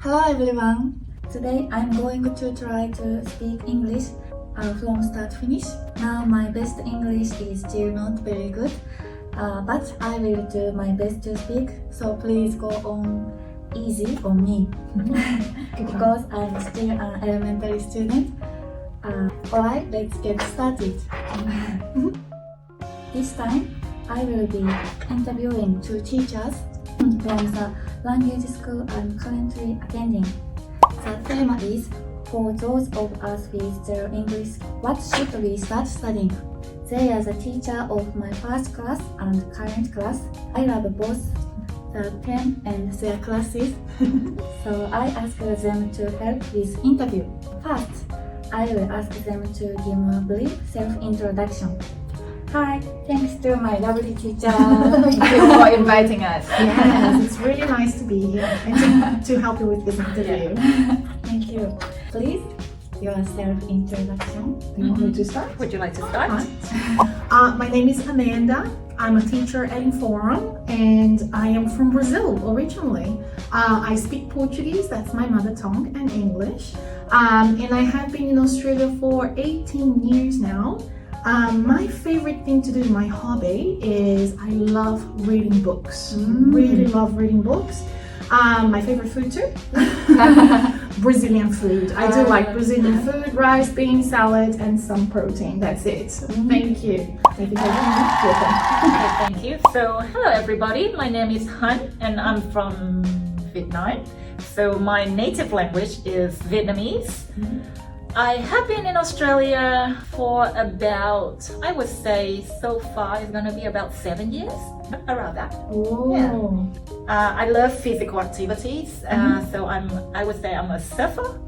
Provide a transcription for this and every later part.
Hello everyone! Today I'm going to try to speak English from start to finish. Now my best English is still not very good, but I will do my best to speak, so please go on easy on me because I'm still an elementary student. Alright, let's get started. This time I will be interviewing two teachers from the language school I'm currently attending. The theme is, for those of us with zero English, what should we start studying? They are the teacher of my first class and current class. I love both the theme and their classes, so I asked them to help with interview. First, I will ask them to give a brief self-introduction. Hi, thanks to my lovely teacher. Thank you for inviting us. Yes, it's really nice to be here and to help you with this interview. Thank you. Please, your self-introduction. Do you want me to start? Would you like to start? My name is Amanda. I'm a teacher at Inforum and I am from Brazil originally. I speak Portuguese, that's my mother tongue, and English. And I have been in Australia for 18 years now. My favorite thing to do, my hobby, is I love reading books. Really love reading books. My favorite food too? Brazilian food. I do like Brazilian food, rice, beans, salad, and some protein. That's it. Thank you. Thank you very much. Okay, thank you. So, hello everybody. My name is Han and I'm from Vietnam. So, my native language is Vietnamese. I have been in Australia for about, I would say so far it's going to be about 7 years, around that. Oh. I love physical activities, so I would say I'm a surfer.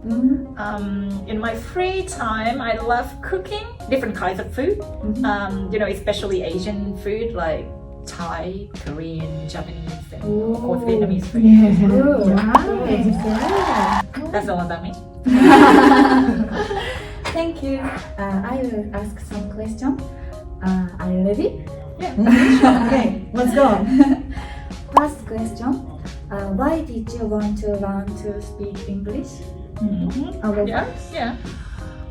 In my free time, I love cooking different kinds of food, especially Asian food like Thai, Korean, Japanese, and of course Vietnamese food. That's all about me. Thank you. I will ask some questions. Are you ready? Yeah. Okay, let's go. First question. Why did you want to learn to speak English? Yeah.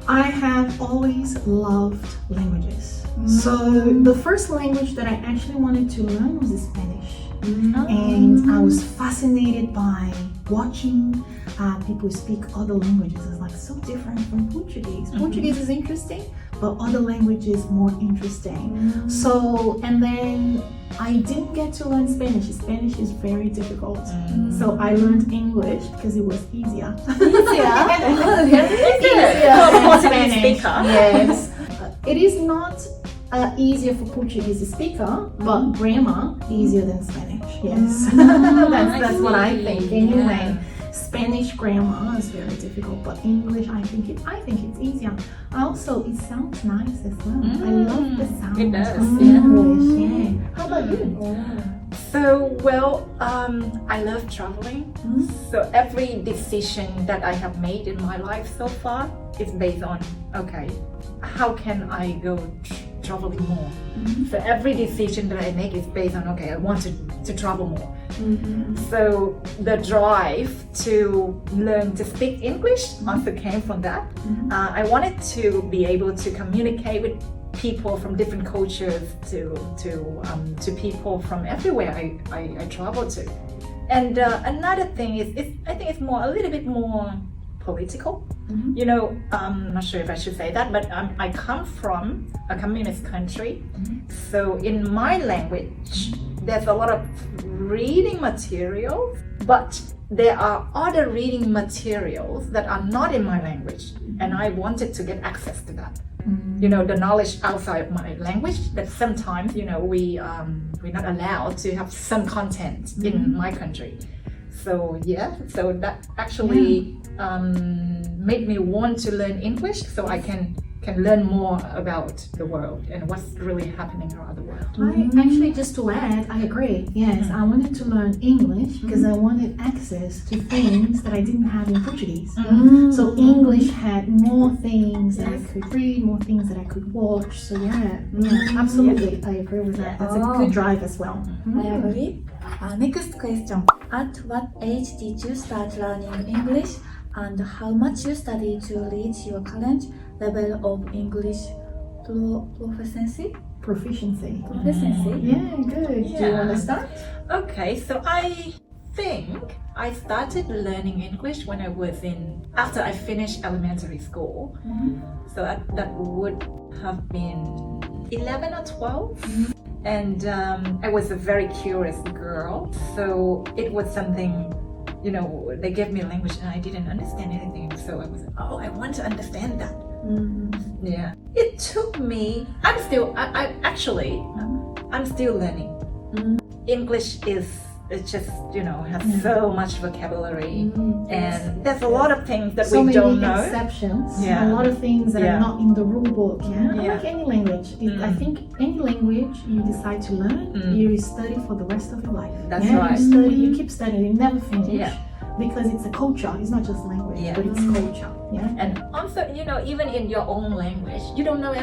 I have always loved languages. So the first language that I actually wanted to learn was Spanish. And I was fascinated by watching people speak other languages. It's like so different from Portuguese. Portuguese is interesting, but other languages more interesting. So, and then I didn't get to learn Spanish. Spanish is very difficult. So I learned English because it was easier. Easier? Spanish. Yes. It is not easier for Portuguese speaker, but grammar easier than Spanish. Yes. That's what I think anyway. Spanish grammar is very difficult, but English I think it's easier. Also, it sounds nice as well. I love the sound. It does, of English. Yeah. How about you? So, I love traveling. So every decision that I have made in my life so far is based on, okay, how can I go traveling more? So every decision that I make is based on, okay, I want to travel more. So the drive to learn to speak English also came from that. I wanted to be able to communicate with people from different cultures to people from everywhere I travel to. And another thing is, I think it's a little bit more political. I'm not sure if I should say that, but I come from a communist country. So in my language, there's a lot of reading materials, but there are other reading materials that are not in my language, and I wanted to get access to that. The knowledge outside of my language that sometimes, we're not allowed to have some content in my country. So that actually made me want to learn English so I can can learn more about the world and what's really happening around the world. I actually, just to add, I agree. Yes, I wanted to learn English because I wanted access to things that I didn't have in Portuguese. So English had more things that I could read, more things that I could watch. So yeah, absolutely, I agree with that. That's a good drive as well. I agree. Next question. At what age did you start learning English and how much you studied to reach your current level of English proficiency? Proficiency. Yeah, good. Do you want to start? Okay, so I think I started learning English when after I finished elementary school. So that would have been 11 or 12. And I was a very curious girl. So it was something, they gave me a language and I didn't understand anything. So I was like, I want to understand that. Yeah. It took me, I'm still learning. English it just, has so much vocabulary and there's a lot of things that we don't know. So many exceptions, a lot of things that are not in the rule book. Like any language. I think any language you decide to learn, you study for the rest of your life. That's right. You study, you keep studying, you never finish. Because it's a culture, it's not just language, but it's culture. And also, even in your own language, you don't know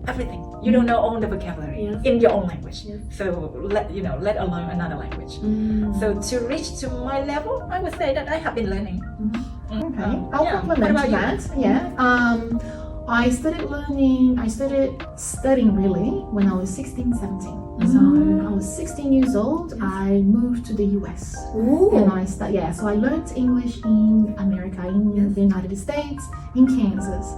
everything. You don't know all the vocabulary in your own language. So let alone another language. So to reach to my level, I would say that I have been learning. Okay, I'll complement that. I started studying really when I was 16, 17. So I was 16 years old, I moved to the US. And so I learned English in America, in the United States, in Kansas.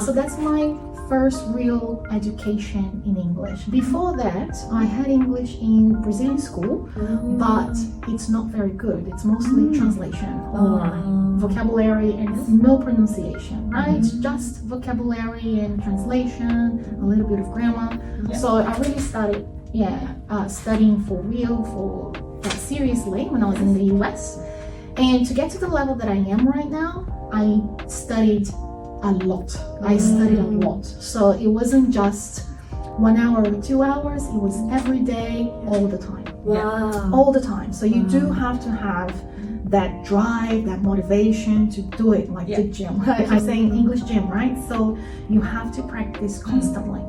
So that's my first real education in English. Before that, I had English in Brazilian school, but it's not very good. It's mostly translation or vocabulary and no pronunciation, right? Just vocabulary and translation, a little bit of grammar. So I really started studying for real, seriously when I was in the US. And to get to the level that I am right now, I studied a lot. I studied a lot. So it wasn't just 1 hour or 2 hours, it was every day, all the time. All the time. So you do have to have that drive, that motivation to do it, like the gym. I say in English gym, right? So you have to practice constantly.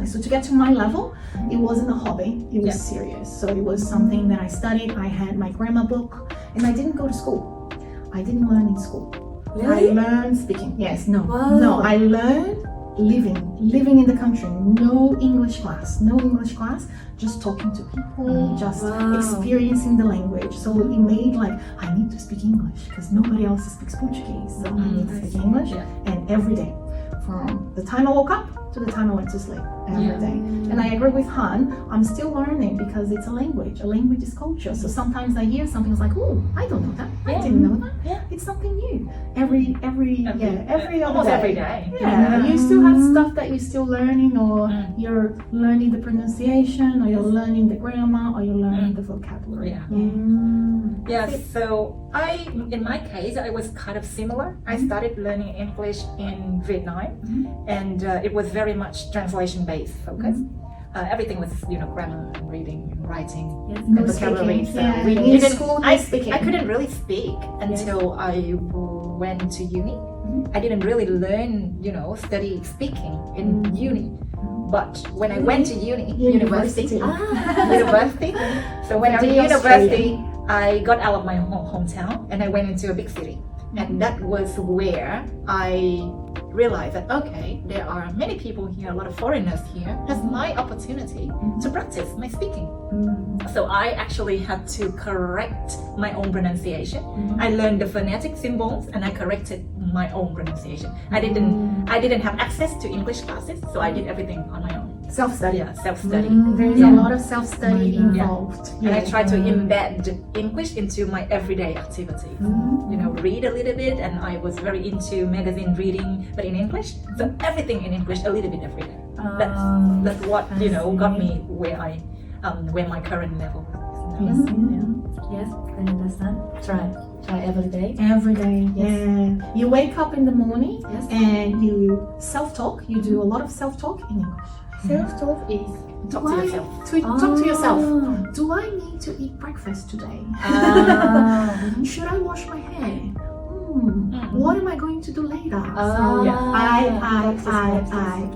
So to get to my level, it wasn't a hobby, it was serious. So it was something that I studied. I had my grammar book and I didn't go to school. I didn't learn in school. Really? I learned speaking. No, I learned living in the country. No English class, just talking to people, just experiencing the language. So it made I need to speak English because nobody else speaks Portuguese. So I need to speak English and every day. From the time I woke up to the time I went to sleep every day. And I agree with Han, I'm still learning because it's a language. A language is culture. So sometimes I hear something like, oh, I don't know that. I didn't know that. It's something new. Every almost other every day. You still have stuff that you're still learning, or you're learning the pronunciation, or you're learning the grammar, or you're learning the vocabulary. So in my case, I was kind of similar. I started learning English in Vietnam, and it was very much translation-based focus. Everything was, grammar and reading and writing and vocabulary. I couldn't really speak until I went to uni. I didn't really learn, study speaking in uni. But when I went to university. So when I was in university, I got out of my hometown and I went into a big city. And that was where I realized that, okay, there are many people here, a lot of foreigners here. That's my opportunity to practice my speaking. So I actually had to correct my own pronunciation. I learned the phonetic symbols and I corrected my own pronunciation. I didn't have access to English classes, so I did everything on my own. Self-study. Self-study. There's a lot of self-study involved. And I try to embed English into my everyday activities. Read a little bit, and I was very into magazine reading, but in English. So everything in English, a little bit every day. That's what got me where my current level is now. Yes. Yes, I understand. Try every day. Every day, yeah. You wake up in the morning Yes. and you self-talk. You do a lot of self-talk in English. Self-talk is Talk to yourself. Talk to yourself. Do I need to eat breakfast today? Should I wash my hair? What am I going to do later? So I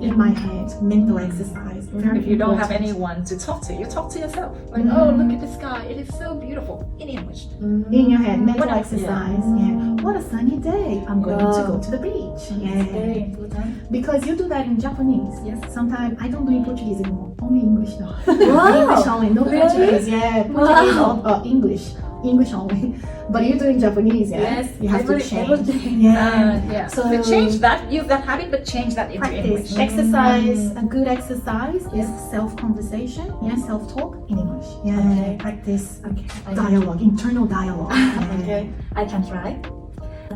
in my head, mental exercise. Very If you don't have important. anyone to talk to, you talk to yourself. Like, oh, look at the sky. It is so beautiful in English. In your head, mental What- exercise. Yeah. What a sunny day. I'm going to go to the beach. very Yeah. important. Because you do that in Japanese. Yes. Sometimes I don't do in Portuguese anymore. Only English now. Wow. English only. No Really? Portuguese. Yeah. Portuguese or English. English only. But you do in Japanese, yeah? Yes, You have to every change. day. Yeah. So change that, use that habit, but change that into Practice. English. Exercise, a good exercise is self-conversation, self-talk in English. Yeah, Okay. practice Okay. dialogue, internal dialogue. Okay, I can try.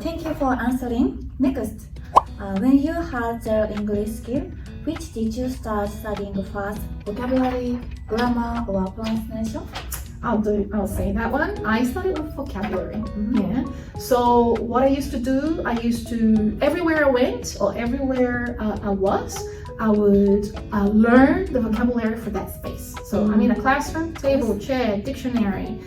Thank you for answering. Next, when you had zero English skill, which did you start studying first? Vocabulary, grammar, or pronunciation? I'll say that one. I started with vocabulary. Yeah. So what I used to do, everywhere I went or everywhere I was, I would learn the vocabulary for that space. So I'm in a classroom, table, chair, dictionary,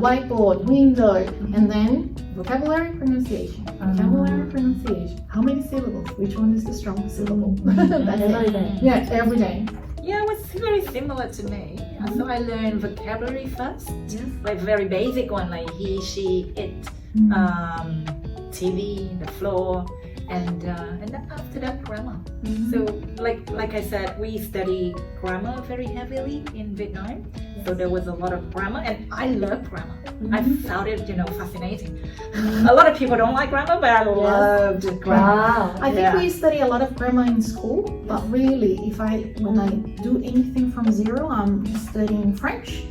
whiteboard, window, and then vocabulary, pronunciation. Vocabulary, pronunciation. How many syllables? Which one is the strongest syllable? That's Every it. day. Yeah, every day. Yeah, it was very similar to me. So I learned vocabulary first, Yes. like very basic one, like he, she, it, TV, the floor, and then after that grammar. So like I said, we study grammar very heavily in Vietnam. So there was a lot of grammar, and I love grammar. I found it, fascinating. A lot of people don't like grammar, but I loved grammar. Wow. I think we study a lot of grammar in school, but really, when I do anything from zero, I'm studying French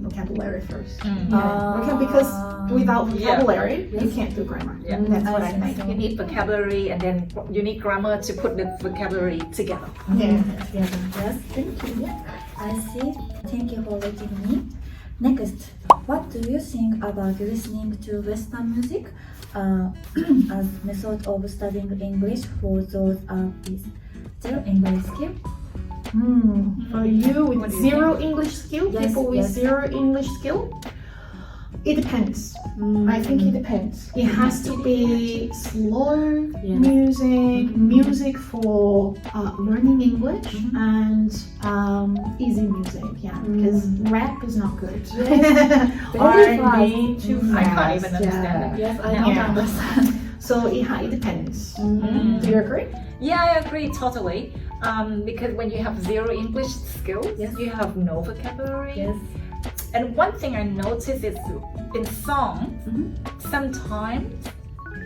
vocabulary first. Because without vocabulary, you can't do grammar. Yeah. That's what I think. You need vocabulary, and then you need grammar to put the vocabulary together. Yeah. Yes, thank you. I see. Thank you for letting me. Next, what do you think about listening to Western music as method of studying English for those with zero English skill? For you with What do you zero English skill, Yes, people with yes. zero English skill, it depends. I think it depends. It has to be slow music for learning English, and easy music. Yeah, because rap is not good. Very R&B too fast. I can't even understand it. Yes, I Yeah. don't understand. So it depends. Do you agree? Yeah, I agree totally. Because when you have zero English skills, Yes. you have no vocabulary. Yes. And one thing I noticed is in songs, sometimes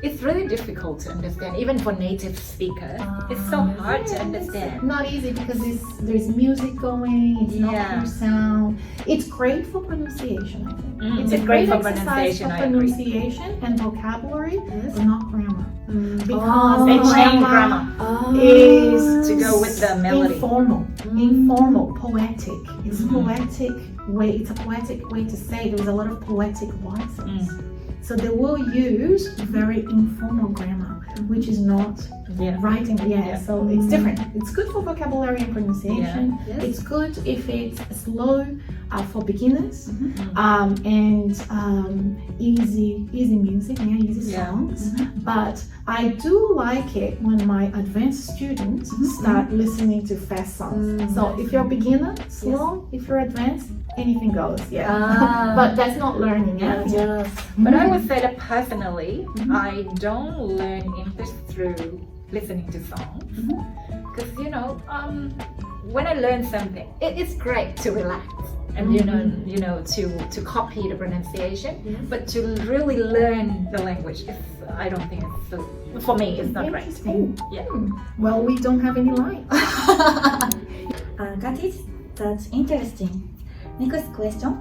it's really difficult to understand, even for native speakers. It's so hard to understand. Not easy because there's music going, it's not Yeah. pure sound. It's great for pronunciation, I think. It's a It's great great for exercise pronunciation, for I agree. pronunciation and vocabulary, Yes. but not grammar. Because Because They change grammar grammar is to go with the melody. informal, poetic. It's poetic way. It's a poetic way to say. There's a lot of poetic voices. So they will use very informal grammar, which is not writing. So it's different. It's good for vocabulary and pronunciation. Yes. It's good if it's slow for beginners and easy music, easy songs. But I do like it when my advanced students start listening to fast songs. So if you're a beginner, slow. If you're advanced, anything goes. But that's not learning. Yes. But I would say that personally, I don't learn English through listening to songs. Because, when I learn something, it's great to relax and, to copy the pronunciation. But to really learn the language, I don't think it's so, for me, it's not great. Interesting. Yeah. Well, we don't have any light. Got it? That's interesting. Next question.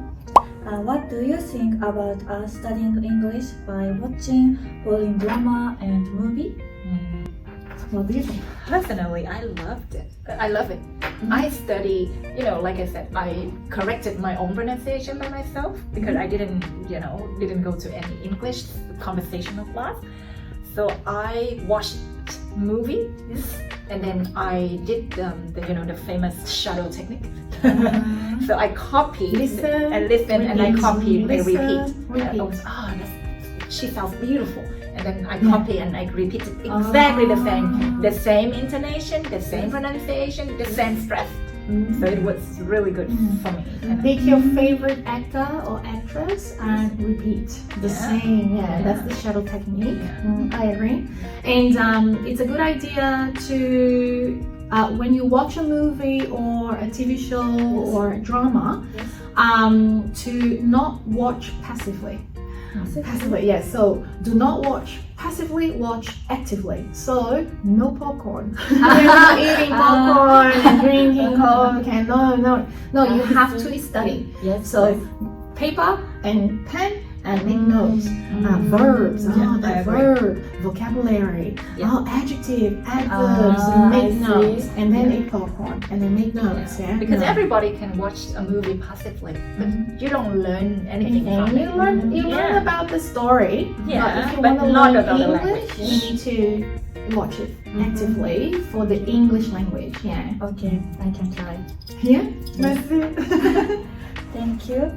What do you think about studying English by watching foreign drama and movie? What do you think? Personally, I loved it. I love it. I study, like I said, I corrected my own pronunciation by myself because I didn't go to any English conversational class. So I watched movies and then I did the famous shadow technique. So I copied Listen, and listen and I repeat, copied and listen, repeat. repeat. She sounds beautiful. And then I copy and I repeat it exactly the same intonation, the same pronunciation, the same stress. So it was really good for me. Pick your favorite actor or actress and repeat the same. That's the shadow technique. I agree. And it's a good idea to, when you watch a movie or a TV show or a drama, to not watch passively. Passively, yes. So do not watch passively, watch actively. So no popcorn. You're not eating popcorn and drinking Coke and no. You have to study. Yes. So paper and pen and make notes. Verbs, the verb, vocabulary, adjective, adverbs, make notes, and then eat popcorn and then make notes. Yeah. Because everybody can watch a movie passively, but you don't learn anything from You it. learn about the story. Yeah, But if you but want to not learn about the English, language. you need to watch it actively for the English language. Yeah. Okay, I can try. Yeah. That's it. Thank you.